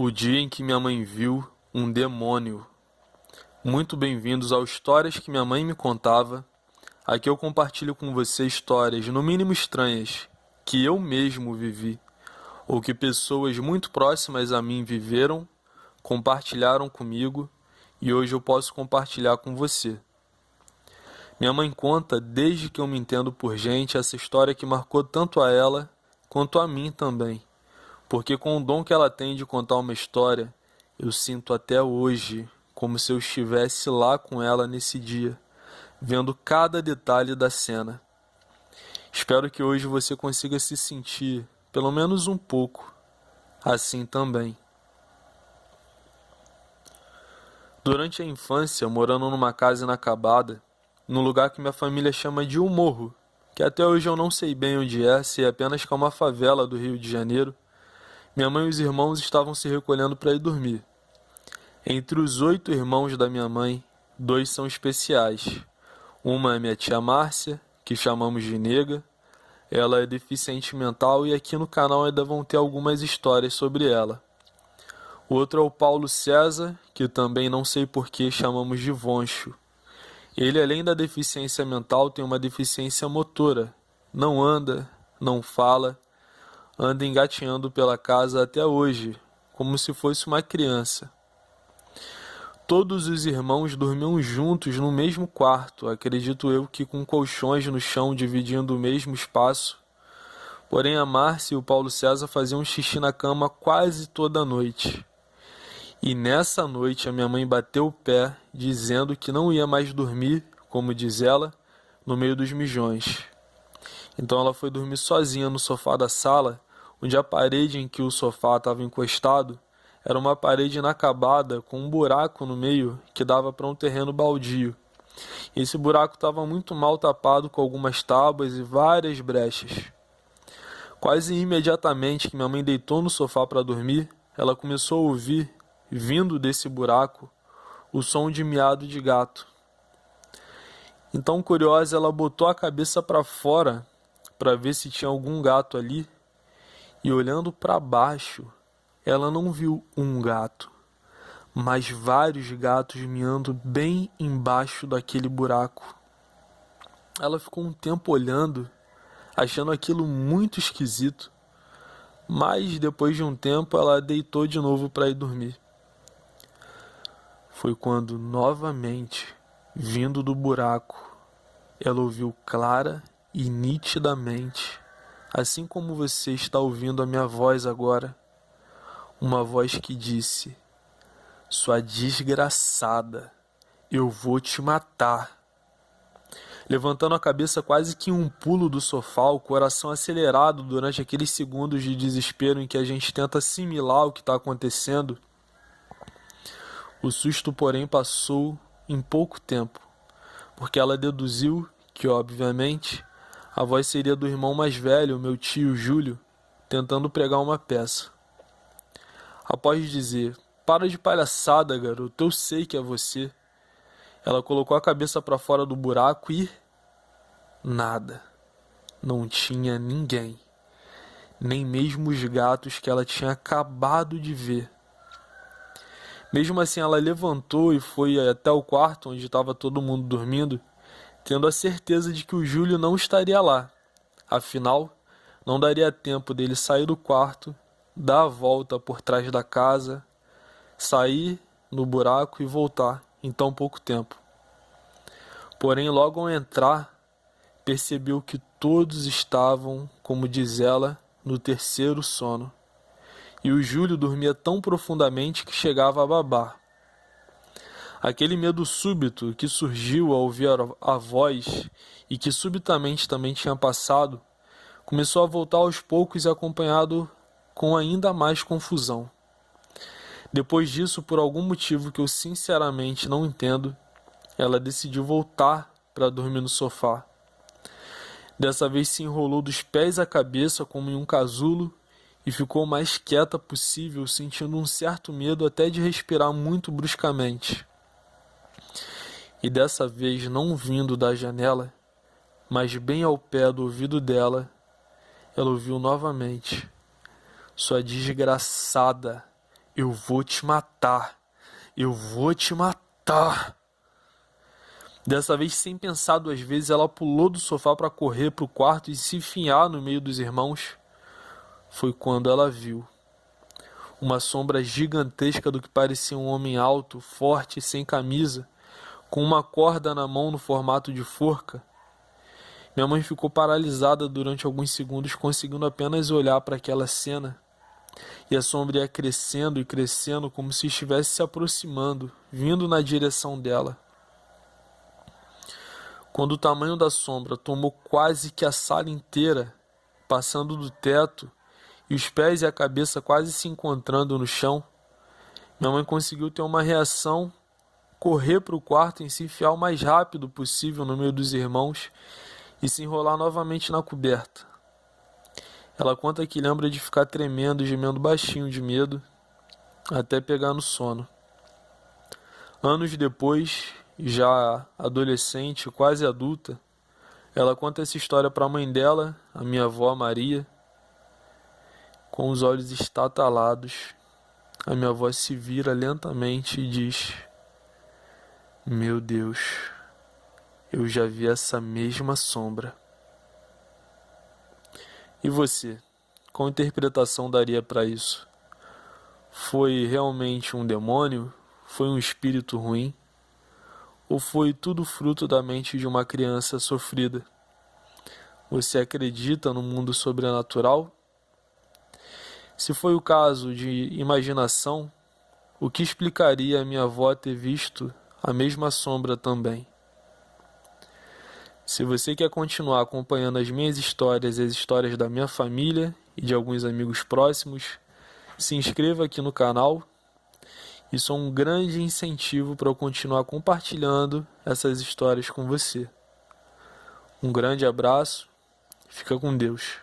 O dia em que minha mãe viu um demônio. Muito bem-vindos ao Histórias que minha mãe me contava. Aqui eu compartilho com você histórias, no mínimo estranhas, que eu mesmo vivi, ou que pessoas muito próximas a mim viveram, compartilharam comigo, e hoje eu posso compartilhar com você. Minha mãe conta, desde que eu me entendo por gente, essa história que marcou tanto a ela, quanto a mim também. Porque com o dom que ela tem de contar uma história, eu sinto até hoje como se eu estivesse lá com ela nesse dia, vendo cada detalhe da cena. Espero que hoje você consiga se sentir, pelo menos um pouco, assim também. Durante a infância, morando numa casa inacabada, num lugar que minha família chama de um morro, que até hoje eu não sei bem onde é, se é apenas que é uma favela do Rio de Janeiro, minha mãe e os irmãos estavam se recolhendo para ir dormir. Entre os 8 irmãos da minha mãe, 2 são especiais. Uma é minha tia Márcia, que chamamos de Nega. Ela é deficiente mental e aqui no canal ainda vão ter algumas histórias sobre ela. O outro é o Paulo César, que também não sei por que chamamos de Voncho. Ele, além da deficiência mental, tem uma deficiência motora. Não anda, não fala, anda engatinhando pela casa até hoje, como se fosse uma criança. Todos os irmãos dormiam juntos no mesmo quarto, acredito eu que com colchões no chão dividindo o mesmo espaço. Porém, a Márcia e o Paulo César faziam xixi na cama quase toda noite. E nessa noite a minha mãe bateu o pé, dizendo que não ia mais dormir, como diz ela, no meio dos mijões. Então ela foi dormir sozinha no sofá da sala, onde a parede em que o sofá estava encostado era uma parede inacabada com um buraco no meio que dava para um terreno baldio. Esse buraco estava muito mal tapado com algumas tábuas e várias brechas. Quase imediatamente que minha mãe deitou no sofá para dormir, ela começou a ouvir, vindo desse buraco, o som de miado de gato. Então, curiosa, ela botou a cabeça para fora para ver se tinha algum gato ali, e olhando para baixo, ela não viu um gato, mas vários gatos miando bem embaixo daquele buraco. Ela ficou um tempo olhando, achando aquilo muito esquisito, mas depois de um tempo ela deitou de novo para ir dormir. Foi quando, novamente, vindo do buraco, ela ouviu clara e nitidamente, assim como você está ouvindo a minha voz agora, uma voz que disse: "Sua desgraçada, eu vou te matar." Levantando a cabeça quase que em um pulo do sofá, o coração acelerado durante aqueles segundos de desespero em que a gente tenta assimilar o que está acontecendo, o susto, porém, passou em pouco tempo, porque ela deduziu que, obviamente, a voz seria do irmão mais velho, meu tio Júlio, tentando pregar uma peça. Após dizer: "Para de palhaçada, garoto, eu sei que é você", ela colocou a cabeça para fora do buraco e... nada. Não tinha ninguém. Nem mesmo os gatos que ela tinha acabado de ver. Mesmo assim, ela levantou e foi até o quarto onde estava todo mundo dormindo, tendo a certeza de que o Júlio não estaria lá. Afinal, não daria tempo dele sair do quarto, dar a volta por trás da casa, sair no buraco e voltar em tão pouco tempo. Porém, logo ao entrar, percebeu que todos estavam, como diz ela, no terceiro sono. E o Júlio dormia tão profundamente que chegava a babar. Aquele medo súbito que surgiu ao ouvir a voz e que subitamente também tinha passado, começou a voltar aos poucos e acompanhado com ainda mais confusão. Depois disso, por algum motivo que eu sinceramente não entendo, ela decidiu voltar para dormir no sofá. Dessa vez se enrolou dos pés à cabeça como em um casulo e ficou o mais quieta possível, sentindo um certo medo até de respirar muito bruscamente. E dessa vez não vindo da janela, mas bem ao pé do ouvido dela, ela ouviu novamente: "Sua desgraçada, Eu vou te matar. Eu vou te matar. Dessa vez, sem pensar duas vezes, ela pulou do sofá para correr para o quarto e se enfiar no meio dos irmãos. Foi quando ela viu uma sombra gigantesca do que parecia um homem alto, forte, sem camisa, com uma corda na mão no formato de forca. Minha mãe ficou paralisada durante alguns segundos, conseguindo apenas olhar para aquela cena. E a sombra ia crescendo e crescendo, como se estivesse se aproximando, vindo na direção dela. Quando o tamanho da sombra tomou quase que a sala inteira, passando do teto, e os pés e a cabeça quase se encontrando no chão, minha mãe conseguiu ter uma reação, correr para o quarto e se enfiar o mais rápido possível no meio dos irmãos e se enrolar novamente na coberta. Ela conta que lembra de ficar tremendo e gemendo baixinho de medo, até pegar no sono. Anos depois, já adolescente, quase adulta, ela conta essa história para a mãe dela, a minha avó Maria. Com os olhos estatalados, a minha avó se vira lentamente e diz: Meu Deus, eu já vi essa mesma sombra. E você, qual interpretação daria para isso? Foi realmente um demônio? Foi um espírito ruim? Ou foi tudo fruto da mente de uma criança sofrida? Você acredita no mundo sobrenatural? Se foi o caso de imaginação, o que explicaria a minha avó ter visto a mesma sombra também? Se você quer continuar acompanhando as minhas histórias e as histórias da minha família e de alguns amigos próximos, se inscreva aqui no canal. Isso é um grande incentivo para eu continuar compartilhando essas histórias com você. Um grande abraço, fica com Deus.